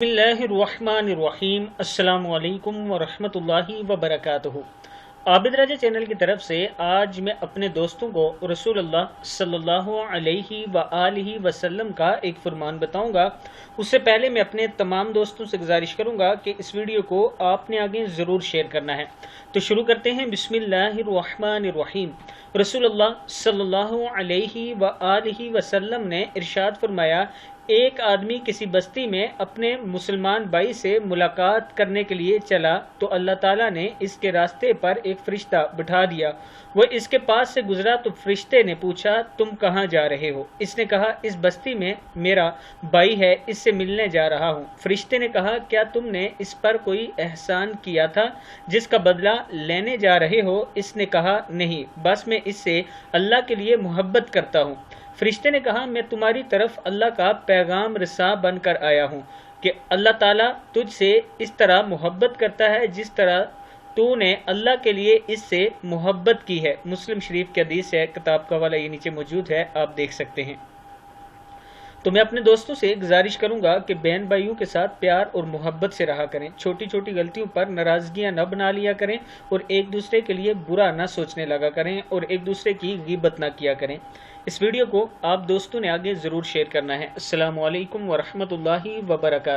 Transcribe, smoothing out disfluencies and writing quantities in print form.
बिस्मिल्लाहिर्रहमानिर्रहीम। अस्सलामु अलैकुम वरहमतुल्लाहि वबरकातुहू। आबिद राजा चैनल की तरफ से आज मैं अपने दोस्तों को रसूलुल्लाह सल्लल्लाहु अलैहि वआलिहि वसल्लम का एक फरमान बताऊंगा। उससे पहले मैं अपने तमाम दोस्तों से गुजारिश करूंगा कि इस वीडियो को आपने आगे ज़रूर शेयर करना है। तो शुरू करते हैं। बिस्मिल्लाहिर्रहमानिर्रहीम। रसूलुल्लाह सल्लल्लाहु अलैहि वआलिहि वसल्लम ने इरशाद फरमाया, एक आदमी किसी बस्ती में अपने मुसलमान भाई से मुलाकात करने के लिए चला तो अल्लाह ताला ने इसके रास्ते पर एक फरिश्ता बिठा दिया। वो इसके पास से गुजरा तो फरिश्ते ने पूछा, तुम कहाँ जा रहे हो? इसने कहा, इस बस्ती में मेरा भाई है, इससे मिलने जा रहा हूँ। फरिश्ते ने कहा, क्या तुमने इस पर कोई एहसान किया था जिसका बदला लेने जा रहे हो? इसने कहा, नहीं, बस मैं इससे अल्लाह के लिए मोहब्बत करता हूँ। फरिश्ते ने कहा, मैं तुम्हारी तरफ अल्लाह का पैगाम रसा बनकर आया हूँ कि अल्लाह ताला तुझसे इस तरह मोहब्बत करता है जिस तरह तूने अल्लाह के लिए इससे मोहब्बत की है। मुस्लिम शरीफ की हदीस है, किताब का वाला ये नीचे मौजूद है, आप देख सकते हैं। तो मैं अपने दोस्तों से गुजारिश करूंगा कि बहन भाइयों के साथ प्यार और मोहब्बत से रहा करें। छोटी छोटी गलतियों पर नाराजगियां न बना लिया करें और एक दूसरे के लिए बुरा न सोचने लगा करें और एक दूसरे की गीबत न किया करें। इस वीडियो को आप दोस्तों ने आगे ज़रूर शेयर करना है। अस्सलामु अलैकुम वरहमतुल्लाहि वबरकातुहू।